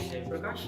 जयप्रकाश,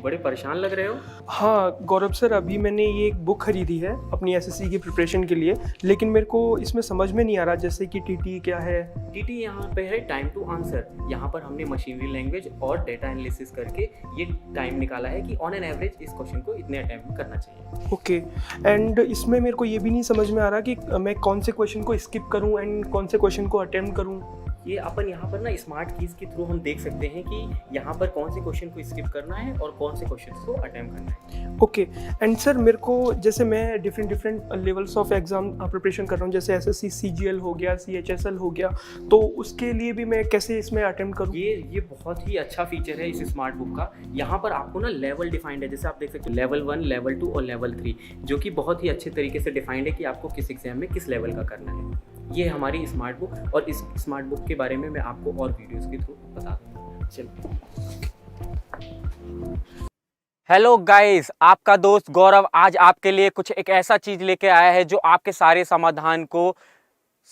बड़े परेशान लग रहे हो। हाँ गौरव सर, अभी मैंने ये एक बुक खरीदी है अपनी एसएससी की प्रिपरेशन के लिए, लेकिन मेरे को इसमें समझ में नहीं आ रहा जैसे कि टीटी क्या है। टीटी यहाँ पे है टाइम टू आंसर। यहाँ पर हमने मशीनरी लैंग्वेज और डेटा एनालिसिस करके ये टाइम निकाला है कि ऑन एन एवरेज इस क्वेश्चन को इतने अटेम्प्ट करना चाहिए। ओके, एंड इसमें मेरे को ये भी नहीं समझ में आ रहा कि मैं कौन से क्वेश्चन को स्किप करूँ एंड कौन से क्वेश्चन को अटेम्प्ट करूँ। ये अपन यहाँ पर ना स्मार्ट कीज के थ्रू हम देख सकते हैं कि यहाँ पर कौन से क्वेश्चन को स्किप करना है और कौन से क्वेश्चन को अटेम्प्ट करना है। ओके, एंड सर मेरे को जैसे मैं different levels of exam preparation कर रहा हूँ, जैसे एसएससी सीजीएल हो गया, सीएचएसएल हो गया, तो उसके लिए भी मैं कैसे इसमें अटेम्प्ट करूँ। ये बहुत ही अच्छा फीचर है इस स्मार्ट बुक का। यहाँ पर आपको ना लेवल डिफाइंड है, जैसे आप देख सकते हो लेवल 1, लेवल 2 और लेवल 3, जो कि बहुत ही अच्छे तरीके से डिफाइंड है कि आपको किस एग्जाम में किस लेवल का करना है। ये हमारी स्मार्ट बुक, और इस स्मार्ट बुक के बारे में मैं आपको और वीडियोस के थ्रू बता दूँगा। चलिए। हेलो गाइस, आपका दोस्त गौरव आज आपके लिए कुछ एक ऐसा चीज लेके आया है जो आपके सारे समाधान को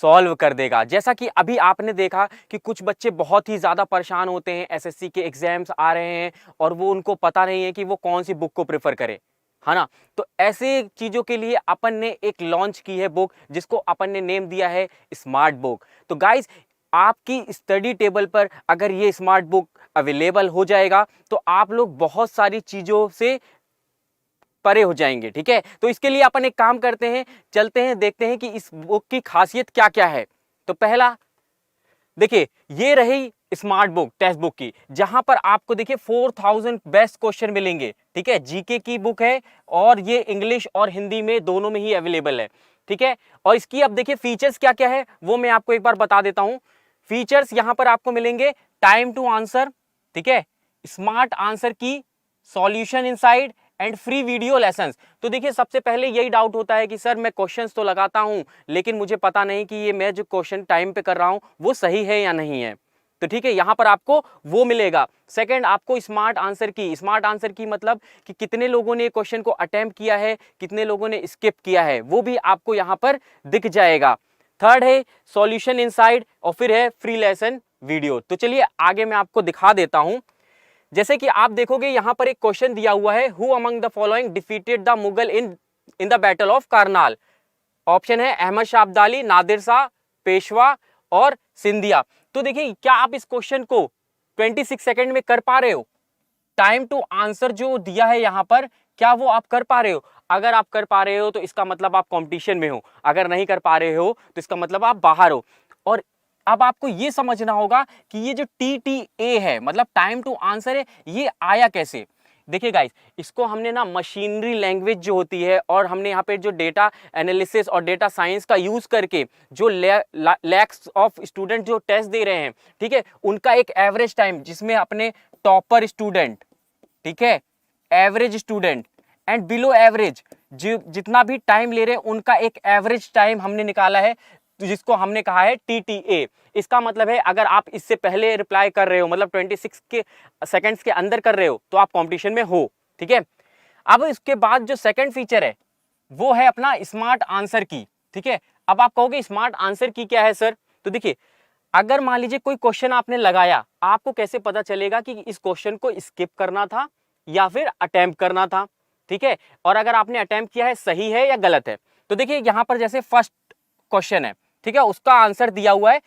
सॉल्व कर देगा। जैसा कि अभी आपने देखा कि कुछ बच्चे बहुत ही ज़्यादा परेशान होते हैं, एसएससी के एग्जाम्स आ रहे हैं और वो उनको पता नहीं है कि वो कौन सी बुक को प्रेफर करें, है ना। तो ऐसे चीज़ों के लिए अपन ने एक लॉन्च की है बुक, जिसको अपन ने नेम दिया है स्मार्ट बुक। तो गाइस, आपकी स्टडी टेबल पर अगर ये स्मार्ट बुक अवेलेबल हो जाएगा तो आप लोग बहुत सारी चीज़ों से परे हो जाएंगे, ठीक है। तो इसके लिए अपन एक काम करते हैं, चलते हैं देखते हैं कि इस बुक की खासियत क्या क्या है। तो पहला देखिए, ये रही स्मार्ट बुक टेक्स्ट बुक की, जहां पर आपको देखिए 4000 बेस्ट क्वेश्चन मिलेंगे, ठीक है। जीके की बुक है और ये इंग्लिश और हिंदी में दोनों में ही अवेलेबल है, ठीक है। और इसकी अब देखिए फीचर्स क्या क्या है वो मैं आपको एक बार बता देता हूं। फीचर्स यहां पर आपको मिलेंगे टाइम टू आंसर, ठीक है, स्मार्ट आंसर की, solution inside and free video lessons. तो देखिए, सबसे पहले यही डाउट होता है कि सर मैं क्वेश्चंस तो लगाता हूं लेकिन मुझे पता नहीं कि ये मैं जो क्वेश्चन टाइम पे कर रहा हूं वो सही है या नहीं है। तो ठीक है, यहां पर आपको वो मिलेगा। सेकंड, आपको स्मार्ट आंसर की, स्मार्ट आंसर की मतलब कि कितने लोगों ने क्वेश्चन को अटेम्प्ट किया है, कितने लोगों ने स्किप किया है, वो भी आपको यहां पर दिख जाएगा। थर्ड है सॉल्यूशन इनसाइड और फिर है फ्री लेसन वीडियो। तो चलिए आगे मैं आपको दिखा देता हूं। जैसे कि आप देखोगे यहां पर एक क्वेश्चन दिया हुआ है, who among the following defeated the Mughal in the battle of Karnal. Option है अहमद शाह अब्दाली, नादिर शाह, पेशवा और सिंधिया। तो देखिए, क्या आप इस क्वेश्चन को 26 सेकंड में कर पा रहे हो? टाइम टू आंसर जो दिया है यहां पर, क्या वो आप कर पा रहे हो? अगर आप कर पा रहे हो तो इसका मतलब आप कंपटीशन में हो, अगर नहीं कर पा रहे हो तो इसका मतलब आप बाहर हो। और अब आपको ये समझना होगा कि ये जो TTA है, मतलब टाइम टू आंसर है, ये आया कैसे। देखिए गाइस, इसको हमने ना मशीनरी लैंग्वेज जो होती है और हमने यहाँ पे जो डेटा एनालिसिस और डेटा साइंस का यूज करके जो लैक्स ऑफ स्टूडेंट जो टेस्ट दे रहे हैं, ठीक है, उनका एक एवरेज टाइम, जिसमें अपने टॉपर स्टूडेंट, ठीक है, average student and below average जितना भी टाइम ले रहे हैं उनका एक एवरेज टाइम हमने निकाला है, जिसको हमने कहा है TTA। इसका मतलब है अगर आप इससे पहले रिप्लाई कर रहे हो, मतलब 26 के सेकंड्स के अंदर कर रहे हो, तो आप कंपटीशन में हो, ठीक है। अब इसके बाद जो सेकंड फीचर है वो है अपना स्मार्ट आंसर की, ठीक है। अब आप कहोगे स्मार्ट आंसर की क्या है सर? तो देखिए, अगर मान लीजिए कोई क्वेश्चन आपने लगाया, आपको कैसे पता चलेगा कि इस क्वेश्चन को स्किप करना था या फिर अटेम्प्ट करना था, ठीक है। और अगर आपने अटेम्प्ट किया है, सही है या गलत है। तो देखिए, यहां पर जैसे फर्स्ट क्वेश्चन है, ठीक है, उसका आंसर दिया हुआ है,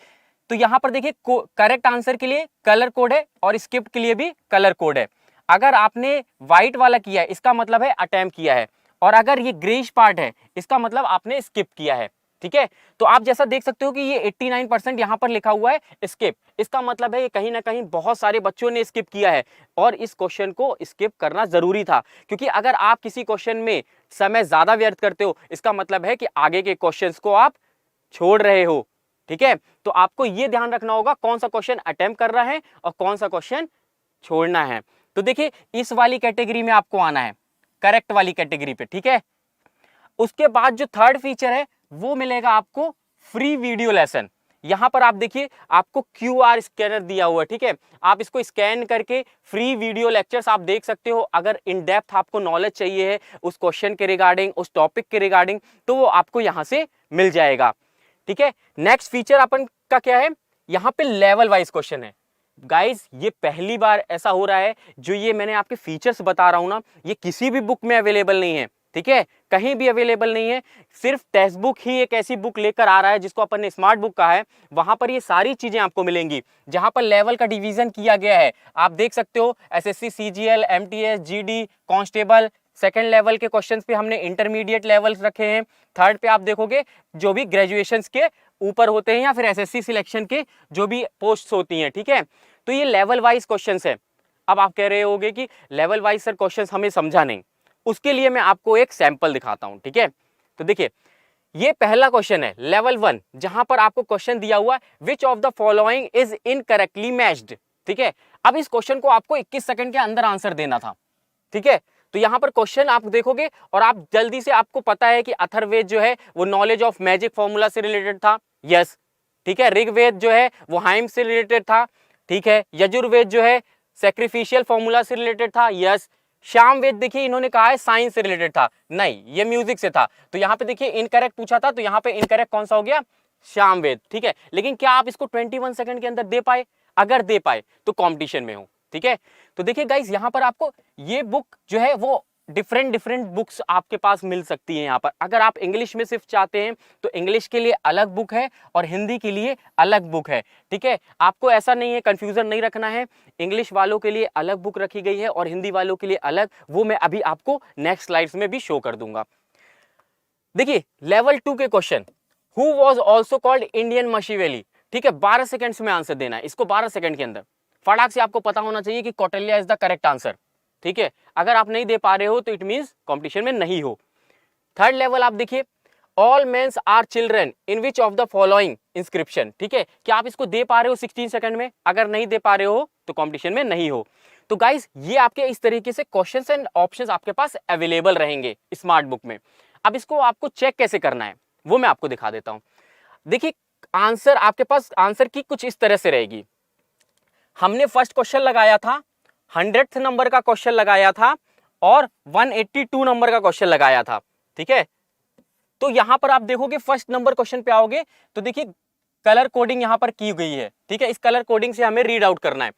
तो यहां पर देखिए करेक्ट आंसर के लिए कलर कोड है और स्किप के लिए भी कलर कोड है। अगर आपने व्हाइट वाला किया है, इसका मतलब है अटेम्प्ट किया है, और अगर ये ग्रेइश पार्ट है, इसका मतलब आपने स्किप किया है, ठीक है। तो आप जैसा देख सकते हो कि ये 89% यहां पर लिखा हुआ है स्किप। इसका मतलब है ये कहीं ना कहीं बहुत सारे बच्चों ने स्किप किया है और इस क्वेश्चन को स्किप करना जरूरी था, क्योंकि अगर आप किसी क्वेश्चन में समय ज्यादा व्यर्थ करते हो, इसका मतलब है कि आगे के क्वेश्चंस को आप छोड़ रहे हो, ठीक है। तो आपको यह ध्यान रखना होगा कौन सा क्वेश्चन अटेम्प्ट कर रहा है और कौन सा क्वेश्चन छोड़ना है। तो देखिए, इस वाली कैटेगरी में आपको आना है, करेक्ट वाली कैटेगरी पे, ठीक है। उसके बाद जो थर्ड फीचर है वो मिलेगा आपको फ्री वीडियो लेसन। यहां पर आप देखिए, आपको QR स्कैनर दिया हुआ है, ठीक है। आप इसको स्कैन करके फ्री वीडियो लेक्चर्स आप देख सकते हो। अगर इन डेप्थ आपको नॉलेज चाहिए है उस क्वेश्चन के रिगार्डिंग, उस टॉपिक के रिगार्डिंग, तो वो आपको यहां से मिल जाएगा, ठीक है। नेक्स्ट फीचर अपन का क्या है, यहां पे लेवल वाइज क्वेश्चन है। गाइस ये पहली बार ऐसा हो रहा है, जो ये मैंने आपके फीचर्स बता रहा हूं ना, ये किसी भी बुक में अवेलेबल नहीं है, ठीक है, कहीं भी अवेलेबल नहीं है। सिर्फ टेक्स्ट बुक ही एक ऐसी बुक लेकर आ रहा है जिसको अपन ने स्मार्ट बुक कहा है। वहां पर ये सारी चीजें आपको मिलेंगी, जहां पर लेवल का डिवीजन किया गया है। आप देख सकते हो SSC, CGL, MTS, GD, constable, second level के क्वेश्चंस पे हमने इंटरमीडिएट लेवल्स रखे हैं। थर्ड पे आप देखोगे जो भी ग्रेजुएशन के ऊपर होते हैं या फिर एसएससी सिलेक्शन के जो भी पोस्ट होती हैं, ठीक है। तो ये लेवल वाइज क्वेश्चंस है। अब आप कह रहे होगे कि लेवल वाइज सर क्वेश्चंस हमें समझा नहीं, उसके लिए मैं आपको एक सैंपल दिखाता हूं, ठीक है। तो देखिए ये पहला क्वेश्चन है लेवल 1, जहां पर आपको क्वेश्चन दिया हुआ है विच of the following is incorrectly matched, ठीक है। अब इस क्वेश्चन को आपको 21 सेकंड के अंदर आंसर देना था, ठीक है। तो यहां पर क्वेश्चन आप देखोगे और आप जल्दी से, आपको पता है कि अथर्ववेद जो है वो नॉलेज ऑफ मैजिक फॉर्मूला से रिलेटेड था, यस, ठीक है। ऋग्वेद जो है वो हाइम से रिलेटेड था, ठीक है। यजुर्वेद जो है सैक्रिफिशियल फॉर्मूला से रिलेटेड था, यस। सामवेद देखिए इन्होंने कहा है साइंस से रिलेटेड था, नहीं ये म्यूजिक से था। तो यहाँ पे देखिए इनकरेक्ट पूछा था, तो यहाँ पे इनकरेक्ट कौन सा हो गया, सामवेद, ठीक है। लेकिन क्या आप इसको 21 सेकंड के अंदर दे पाए? अगर दे पाए तो कंपटीशन में हो, ठीक है। तो देखिए गाइस यहाँ पर आपको ये बुक जो है वो डिफरेंट बुक्स आपके पास मिल सकती हैं। यहाँ पर अगर आप इंग्लिश में सिर्फ चाहते हैं तो इंग्लिश के लिए अलग बुक है और हिंदी के लिए अलग बुक है, ठीक है। आपको ऐसा नहीं है, कंफ्यूजन नहीं रखना है। इंग्लिश वालों के लिए अलग बुक रखी गई है और हिंदी वालों के लिए अलग, वो मैं अभी आपको नेक्स्ट स्लाइड्स में भी शो कर दूंगा। देखिए लेवल 2 के question, who was also called Indian Machiavelli, ठीक है। 12 सेकेंड्स में आंसर देना है इसको, 12 सेकंड के अंदर फटाक से आपको पता होना चाहिए कि Kautilya is the correct answer, ठीक है। अगर आप नहीं दे पा रहे हो तो इट मींस कंपटीशन में नहीं हो। थर्ड लेवल आप देखिए, all mens are children in which of the following inscription, ठीक है। क्या आप इसको दे पा रहे हो 16 सेकंड में? अगर नहीं दे पा रहे हो तो कंपटीशन में नहीं हो। तो गाइस ये आपके इस तरीके से क्वेश्चंस एंड ऑप्शंस आपके पास अवेलेबल रहेंगे स्मार्ट बुक में। अब इसको आपको चेक कैसे करना है वो मैं आपको दिखा देता हूं। देखिए आंसर आपके पास, आंसर की कुछ इस तरह से रहेगी। हमने फर्स्ट क्वेश्चन लगाया था, 100th नंबर का क्वेश्चन लगाया था और 182 नंबर का क्वेश्चन लगाया था, ठीक है। तो यहां पर आप देखोगे फर्स्ट नंबर क्वेश्चन पे आओगे तो देखिए कलर कोडिंग यहां पर की गई है, ठीक है। इस कलर कोडिंग से हमें रीड आउट करना है।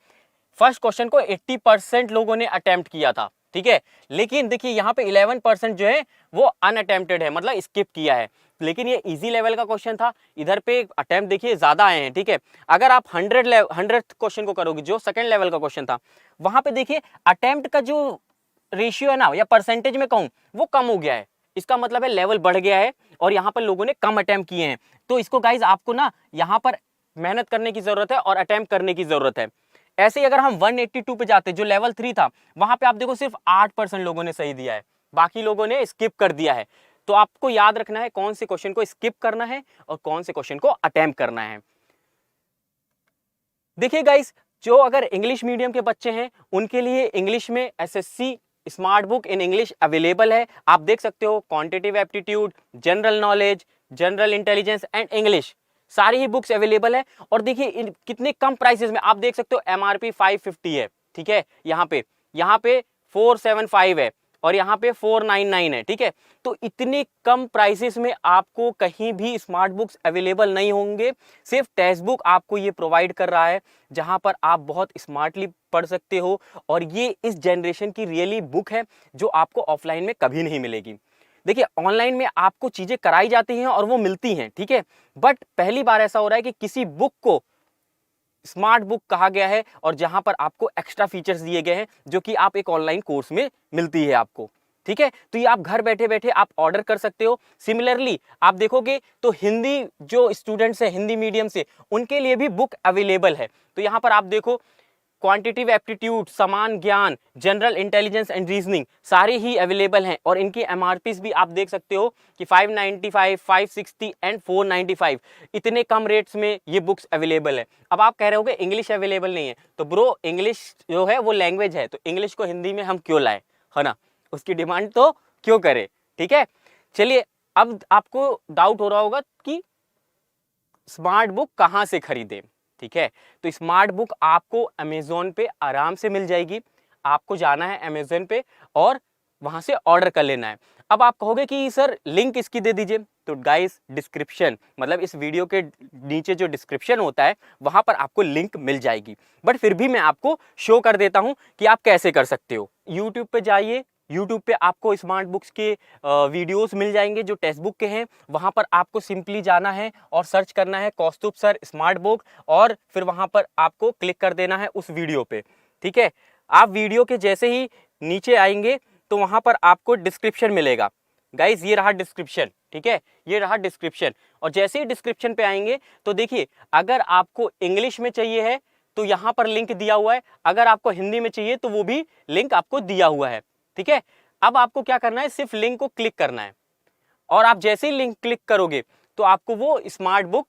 फर्स्ट क्वेश्चन को 80% लोगों ने अटेम्प्ट किया था, ठीक है। लेकिन देखिए यहाँ पे 11% जो है वो अनअटेम्प्टेड है, मतलब स्किप किया है। लेकिन ये इजी लेवल का क्वेश्चन था, इधर पे अटेम्प्ट देखिए ज्यादा आए हैं, ठीक है। अगर आप 100 क्वेश्चन को करोगे, जो सेकंड लेवल का क्वेश्चन था, वहां पे देखिए अटेम्प्ट का जो रेशियो है ना, या परसेंटेज में कहूं, वो कम हो गया है। इसका मतलब है लेवल बढ़ गया है और यहाँ पर लोगों ने कम अटेम्प्ट किए हैं। तो इसको गाइज आपको ना यहाँ पर मेहनत करने की जरूरत है और अटेम्प्ट करने की जरूरत है। ऐसे ही अगर हम 182 पे जाते जो लेवल 3 था, वहां पे आप देखो सिर्फ 8% लोगों ने सही दिया है, बाकी लोगों ने स्किप कर दिया है। तो आपको याद रखना है कौन से क्वेश्चन को स्किप करना है और कौन से क्वेश्चन को अटेम्प्ट करना है। देखिए गाइस, जो अगर इंग्लिश मीडियम के बच्चे हैं उनके लिए इंग्लिश में SSC smart book in English available है। आप देख सकते हो quantitative aptitude, general knowledge, general intelligence and English, सारी ही बुक्स अवेलेबल है। और देखिए कितने कम प्राइसेस में, आप देख सकते हो एमआरपी 550 है, ठीक है। यहाँ पे 475 है और यहाँ पे 499 है, ठीक है। तो इतने कम प्राइसेस में आपको कहीं भी स्मार्ट बुक्स अवेलेबल नहीं होंगे। सिर्फ टेक्स्ट बुक आपको ये प्रोवाइड कर रहा है जहां पर आप बहुत स्मार्टली पढ़ सकते हो। और ये इस जनरेशन की रियली बुक है जो आपको ऑफलाइन में कभी नहीं मिलेगी। देखिए ऑनलाइन में आपको चीजें कराई जाती हैं और वो मिलती हैं, ठीक है। बट पहली बार ऐसा हो रहा है कि किसी बुक को स्मार्ट बुक कहा गया है और जहां पर आपको एक्स्ट्रा फीचर्स दिए गए हैं जो कि आप एक ऑनलाइन कोर्स में मिलती है आपको, ठीक है। तो ये आप घर बैठे बैठे आप ऑर्डर कर सकते हो। सिमिलरली आप देखोगे तो हिंदी जो स्टूडेंट्स हैं हिंदी मीडियम से, उनके लिए भी बुक अवेलेबल है। तो यहाँ पर आप देखो क्वांटिटेटिव एप्टीट्यूड, समान ज्ञान, जनरल इंटेलिजेंस एंड रीजनिंग सारे ही अवेलेबल हैं। और इनकी एमआरपीस भी आप देख सकते हो कि 595, 560 एंड 495, इतने कम रेट्स में ये बुक्स अवेलेबल है। अब आप कह रहे होगे इंग्लिश अवेलेबल नहीं है, तो ब्रो इंग्लिश जो है वो लैंग्वेज है, तो इंग्लिश को हिंदी में हम क्यों लाए, है ना, उसकी डिमांड तो क्यों करें, ठीक है। चलिए अब आपको डाउट हो रहा होगा कि स्मार्ट बुक कहाँ से खरीदें, ठीक है। तो स्मार्ट बुक आपको अमेज़न पे आराम से मिल जाएगी। आपको जाना है अमेज़न पे और वहां से ऑर्डर कर लेना है। अब आप कहोगे कि सर लिंक इसकी दे दीजिए, तो गाइस डिस्क्रिप्शन मतलब इस वीडियो के नीचे जो डिस्क्रिप्शन होता है वहाँ पर आपको लिंक मिल जाएगी, बट फिर भी मैं आपको शो कर देता हूँ कि आप कैसे कर सकते हो। यूट्यूब पे जाइए, यूट्यूब पे आपको स्मार्ट बुक्स के वीडियोस मिल जाएंगे जो टेक्स्ट बुक के हैं। वहाँ पर आपको सिंपली जाना है और सर्च करना है कौस्तुभ सर स्मार्ट बुक, और फिर वहाँ पर आपको क्लिक कर देना है उस वीडियो पे। ठीक है, आप वीडियो के जैसे ही नीचे आएंगे तो वहाँ पर आपको डिस्क्रिप्शन मिलेगा। गाइज ये रहा डिस्क्रिप्शन, ठीक है, ये रहा डिस्क्रिप्शन। और जैसे ही डिस्क्रिप्शन पे आएंगे तो देखिए, अगर आपको इंग्लिश में चाहिए है तो यहाँ पर लिंक दिया हुआ है, अगर आपको हिंदी में चाहिए तो वो भी लिंक आपको दिया हुआ है। ठीक है, अब आपको क्या करना है, सिर्फ लिंक को क्लिक करना है, और आप जैसे ही लिंक क्लिक करोगे तो आपको वो स्मार्ट बुक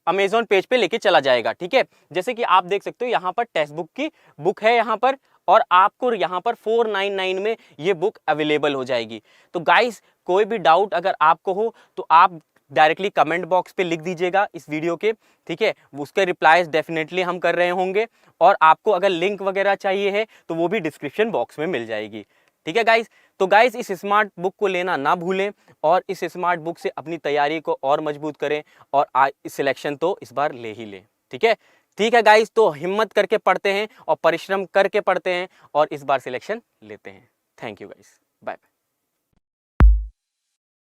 अमेजोन पेज पे लेके चला जाएगा। ठीक है, जैसे कि आप देख सकते हो यहाँ पर टेक्स्ट बुक की बुक है यहाँ पर, और आपको यहाँ पर 499 में ये बुक अवेलेबल हो जाएगी। तो गाइस कोई भी डाउट अगर आपको हो तो आप डायरेक्टली कमेंट बॉक्स पे लिख दीजिएगा इस वीडियो के। ठीक है, उसके रिप्लाईज डेफिनेटली हम कर रहे होंगे, और आपको अगर लिंक वगैरह चाहिए है तो वो भी डिस्क्रिप्शन बॉक्स में मिल जाएगी। ठीक है गाइस, तो गाइस इस स्मार्ट बुक को लेना ना भूलें, और इस स्मार्ट बुक से अपनी तैयारी को और मजबूत करें, और सिलेक्शन तो इस बार ले ही लें। ठीक है, ठीक है गाइस, तो हिम्मत करके पढ़ते हैं और परिश्रम करके पढ़ते हैं और इस बार सिलेक्शन लेते हैं। Thank you guys, bye.